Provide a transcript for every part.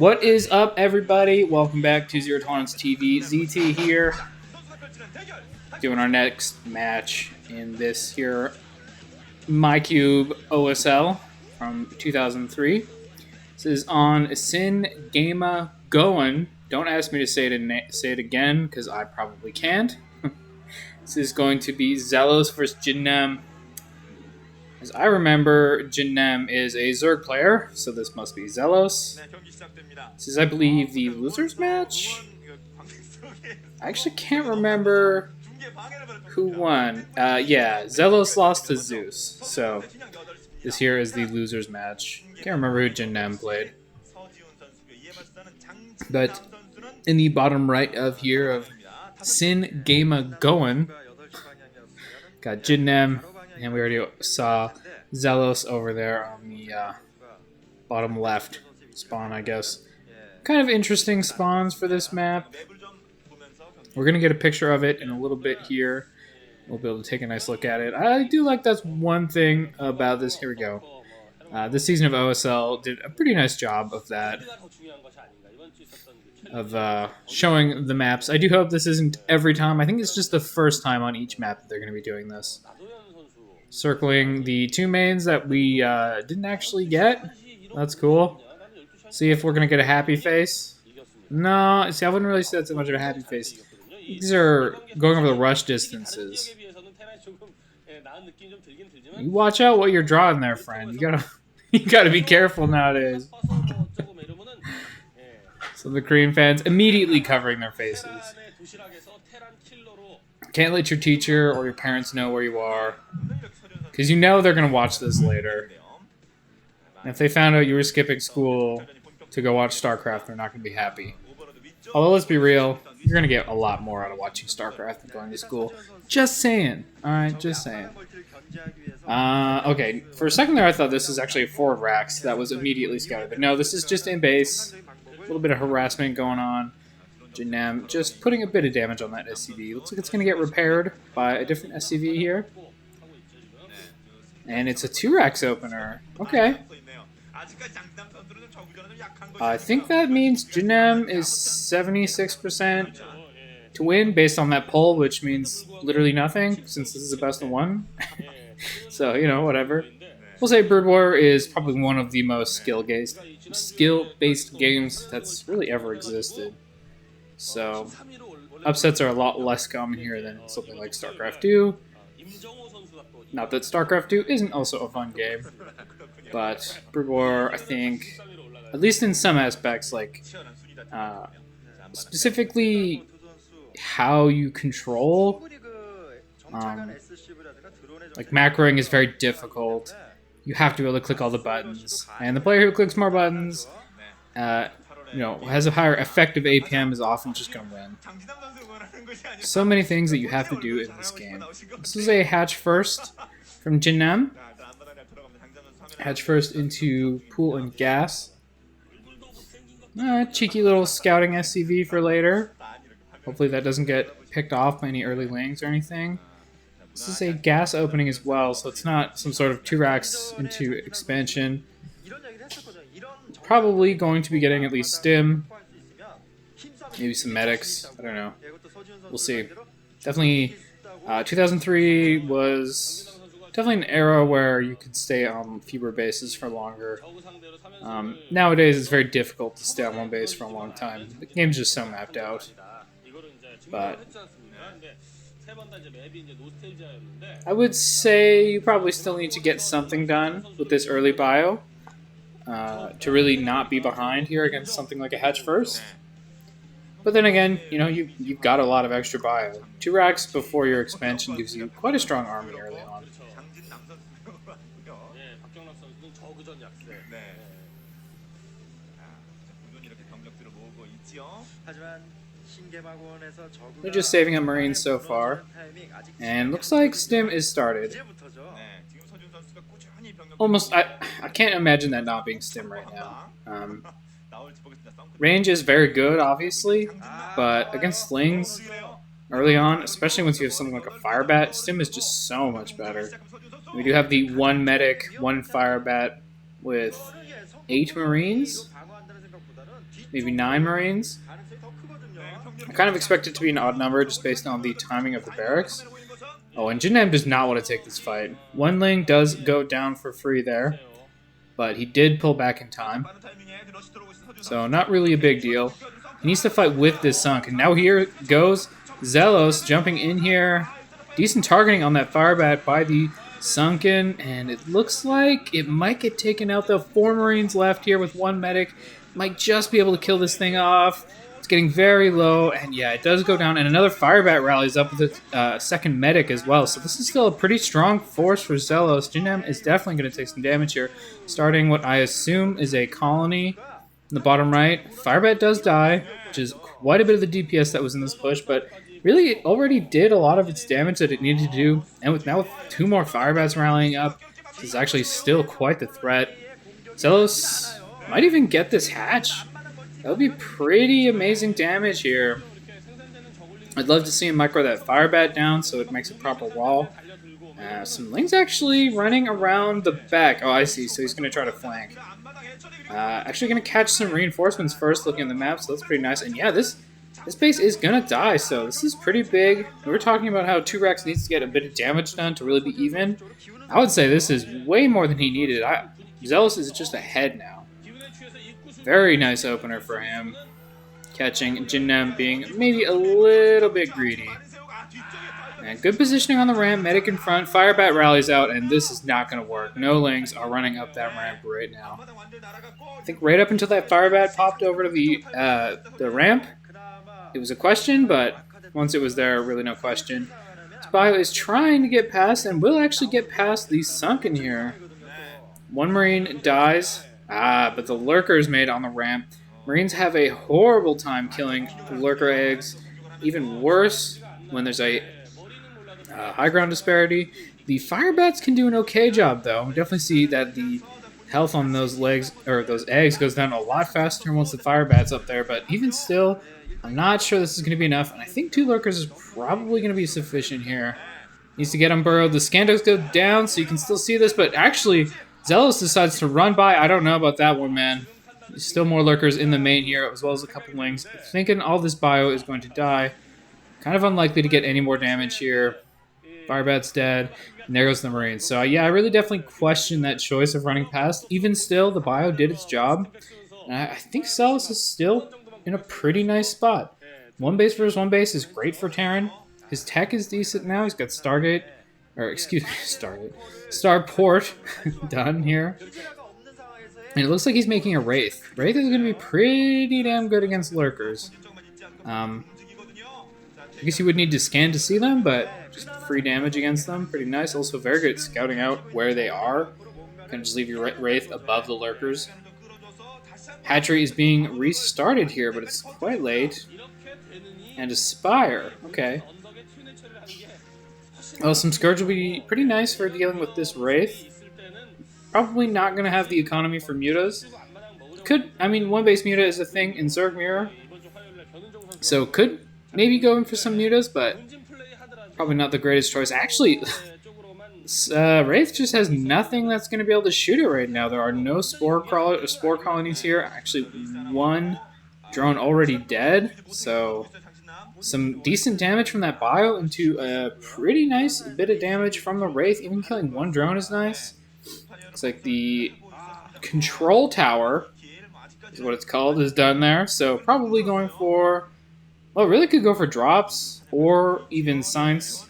What is up, everybody? Welcome back to Zero Tolerance TV. ZT here, doing our next match in this here MyCube OSL from 2003. This is on Sin Gama Goen. Don't ask me to say it again, because I probably can't. This is going to be XellOs versus JinNam. As I remember, JinNam is a Zerg player, so this must be XellOs. This is, I believe, the losers match? I actually can't remember who won. Yeah, XellOs lost to Zeus, so this here is the losers match. Can't remember who JinNam played. But in the bottom right of here of Sin Gama Goen, got JinNam, and we already saw XellOs over there on the bottom left spawn, I guess. Kind of interesting spawns for this map. We're going to get a picture of it in a little bit here. We'll be able to take a nice look at it. I do like that's one thing about this. Here we go. This season of OSL did a pretty nice job of that. Of showing the maps. I do hope this isn't every time. I think it's just the first time on each map that they're going to be doing this. Circling the two mains that we didn't actually get. That's cool. See if we're going to get a happy face. No, see, I wouldn't really say that's so much of a happy face. These are going over the rush distances. You watch out what you're drawing there, friend. You gotta be careful nowadays. So the Korean fans immediately covering their faces. Can't let your teacher or your parents know where you are, because you know they're going to watch this later. And if they found out you were skipping school to go watch StarCraft, they're not going to be happy. Although, let's be real, you're going to get a lot more out of watching StarCraft than going to school. Just saying. Alright, just saying. Okay, for a second there I thought this was actually a forward racks that was immediately scouted. But no, this is just in base. A little bit of harassment going on. JinNam just putting a bit of damage on that SCV. Looks like it's going to get repaired by a different SCV here. And it's a 2-racks opener. Okay. I think that means JinNam is 76% to win based on that poll, which means literally nothing since this is a best of one. So, you know, whatever. We'll say Bird War is probably one of the most skill-based games that's really ever existed. So, upsets are a lot less common here than something like StarCraft 2. Not that StarCraft 2 isn't also a fun game, but Bird War, I think, at least in some aspects, like, specifically how you control, like macroing is very difficult. You have to be able to click all the buttons, and the player who clicks more buttons, you know, has a higher effective APM is often just going to win. So many things that you have to do in this game. This is a hatch first from JinNam. Hatch first into pool and gas. Cheeky little scouting SCV for later. Hopefully that doesn't get picked off by any early lanes or anything. This is a gas opening as well, so it's not some sort of 2-racks into expansion. Probably going to be getting at least stim. Maybe some medics. I don't know. We'll see. Definitely, 2003 was definitely an era where you could stay on fewer bases for longer. Nowadays, it's very difficult to stay on one base for a long time. The game's just so mapped out. But I would say you probably still need to get something done with this early bio to really not be behind here against something like a hatch first. But then again, you know, you've got a lot of extra bio. 2-racks before your expansion gives you quite a strong army early on. They're just saving up Marines so far. And looks like Stim is started. Almost, I can't imagine that not being Stim right now. Range is very good, obviously, but against slings early on, especially once you have something like a Fire Bat, Stim is just so much better. We do have the 1 medic, 1 Fire Bat with 8 Marines. maybe 9 Marines. I kind of expect it to be an odd number just based on the timing of the barracks. Oh, and JinNam does not want to take this fight. One Ling does go down for free there, but he did pull back in time. So not really a big deal. He needs to fight with this Sunk, and now here goes XellOs jumping in here. Decent targeting on that Firebat by the Sunken, and it looks like it might get taken out though. 4 Marines left here with 1 medic. Might just be able to kill this thing off. It's getting very low, and yeah, it does go down, and another Firebat rallies up with a second medic as well. So this is still a pretty strong force for XellOs. JinNam is definitely going to take some damage here, starting what I assume is a colony in the bottom right. Firebat does die, which is quite a bit of the DPS that was in this push, but really it already did a lot of its damage that it needed to do, and now with 2 more Firebats rallying up, this is actually still quite the threat. XellOs might even get this hatch. That would be pretty amazing damage here. I'd love to see him micro that Firebat down so it makes a proper wall. Some Lings actually running around the back. Oh, I see. So he's going to try to flank. Actually going to catch some reinforcements first, looking at the map, so that's pretty nice. And yeah, this base is going to die, so this is pretty big. We were talking about how 2Rex needs to get a bit of damage done to really be even. I would say this is way more than he needed. XellOs is just ahead now. Very nice opener for him. Catching JinNam being maybe a little bit greedy. And good positioning on the ramp, medic in front, Firebat rallies out, and this is not going to work. No Lings are running up that ramp right now. I think right up until that Firebat popped over to the ramp, it was a question, but once it was there, really no question. Bio is trying to get past and will actually get past the Sunken here. 1 Marine dies. But the Lurkers made on the ramp. Marines have a horrible time killing Lurker eggs. Even worse when there's a high ground disparity. The Firebats can do an okay job, though. We definitely see that the health on those those eggs goes down a lot faster once the Firebat's up there. But even still, I'm not sure this is going to be enough. And I think 2 Lurkers is probably going to be sufficient here. Needs to get them burrowed. The Scandos go down, so you can still see this. But actually, XellOs decides to run by. I don't know about that one, man. There's still more Lurkers in the main here, as well as a couple Lings. Thinking all this bio is going to die. Kind of unlikely to get any more damage here. Firebat's dead. And there goes the Marines. So, yeah, I really definitely question that choice of running past. Even still, the bio did its job. And I think XellOs is still in a pretty nice spot. 1 base versus 1 base is great for Terran. His tech is decent now. He's got Stargate. Or, excuse me, Stargate. Starport done here. And it looks like he's making a Wraith. Wraith is going to be pretty damn good against Lurkers. I guess you would need to scan to see them, but just free damage against them. Pretty nice. Also very good at scouting out where they are. Kind of just leave your Wraith above the Lurkers. Hatchery is being restarted here, but it's quite late. And a Spire. Okay. Well, some Scourge will be pretty nice for dealing with this Wraith. Probably not going to have the economy for mutas. I mean, 1 base muta is a thing in Zerg Mirror. So could maybe go in for some mutas, but probably not the greatest choice. Actually, Wraith just has nothing that's going to be able to shoot it right now. There are no spore colonies here. Actually, 1 drone already dead, so some decent damage from that bio into a pretty nice bit of damage from the Wraith. Even killing 1 drone is nice. Looks like the control tower is what it's called, is done there. So probably going for, well, really could go for drops or even science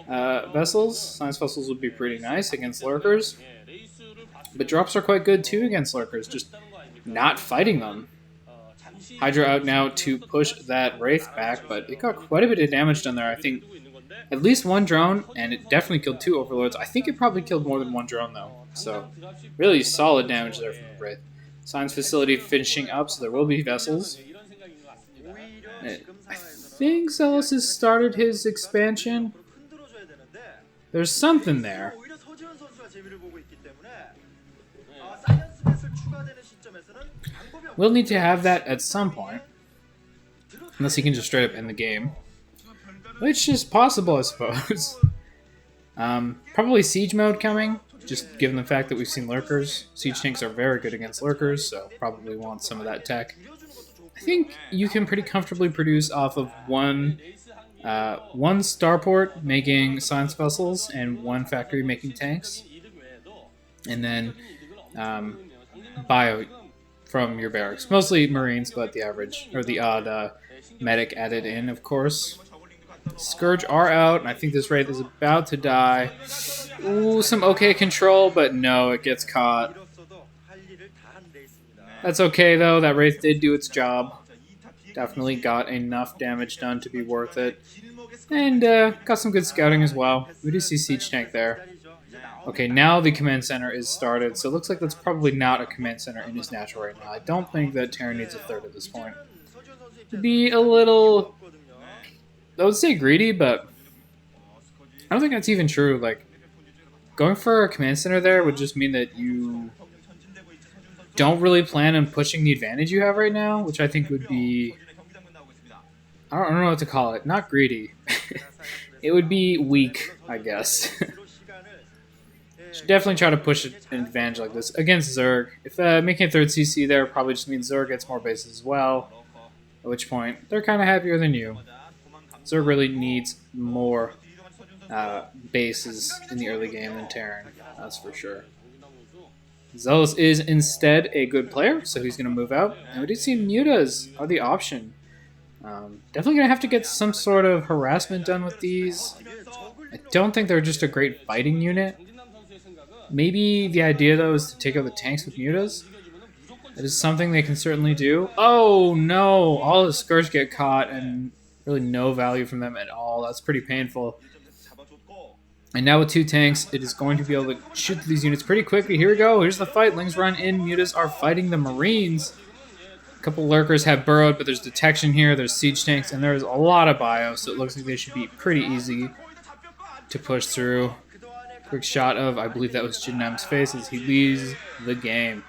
vessels. Science vessels would be pretty nice against Lurkers. But drops are quite good too against Lurkers, just not fighting them. Hydra out now to push that Wraith back, but it got quite a bit of damage done there. I think at least 1 drone, and it definitely killed 2 Overlords. I think it probably killed more than 1 drone, though. So, really solid damage there from the Wraith. Science facility finishing up, so there will be vessels. I think XellOs has started his expansion. There's something there. We'll need to have that at some point. Unless he can just straight up end the game. Which is possible, I suppose. Probably siege mode coming, just given the fact that we've seen Lurkers. Siege tanks are very good against Lurkers, so probably want some of that tech. I think you can pretty comfortably produce off of one starport making science vessels and one factory making tanks, and then bio from your barracks. Mostly Marines, but the average, or the odd medic added in, of course. Scourge are out, and I think this Wraith is about to die. Ooh, some okay control, but no, it gets caught. That's okay, though. That Wraith did do its job. Definitely got enough damage done to be worth it. And got some good scouting as well. We do see Siege Tank there. Okay, now the command center is started, so it looks like that's probably not a command center in his natural right now. I don't think that Terran needs a third at this point. It'd be a little, I would say greedy, but I don't think that's even true. Like, going for a command center there would just mean that you don't really plan on pushing the advantage you have right now, which I think would be, I don't know what to call it. Not greedy. It would be weak, I guess. Should definitely try to push an advantage like this against Zerg. If making a third CC there probably just means Zerg gets more bases as well, at which point they're kind of happier than you. Zerg really needs more bases in the early game than Terran, that's for sure. XellOs is instead a good player, so he's going to move out. And we did see mutas are the option. Definitely going to have to get some sort of harassment done with these. I don't think they're just a great fighting unit. Maybe the idea, though, is to take out the tanks with mutas. That is something they can certainly do. Oh, no! All the Scourge get caught, and really no value from them at all. That's pretty painful. And now with two tanks, it is going to be able to shoot through these units pretty quickly. Here we go. Here's the fight. Lings run in. Mutas are fighting the Marines. A couple lurkers have burrowed, but there's detection here. There's siege tanks, and there's a lot of bio, so it looks like they should be pretty easy to push through. Quick shot of, I believe that was JinNam's face as he leaves the game.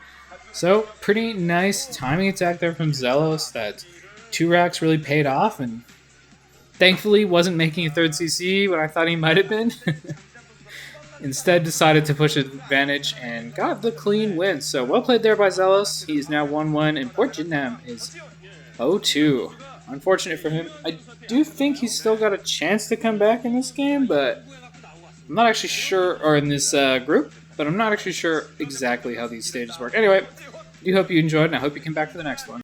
So, pretty nice timing attack there from XellOs. That 2 racks really paid off, and thankfully wasn't making a third CC when I thought he might have been. Instead decided to push advantage and got the clean win. So well played there by XellOs. He is now 1-1, and poor JinNam is 0-2. Unfortunate for him. I do think he's still got a chance to come back in this game, but I'm not actually sure, or in this group, but I'm not actually sure exactly how these stages work. Anyway, I do hope you enjoyed, and I hope you come back for the next one.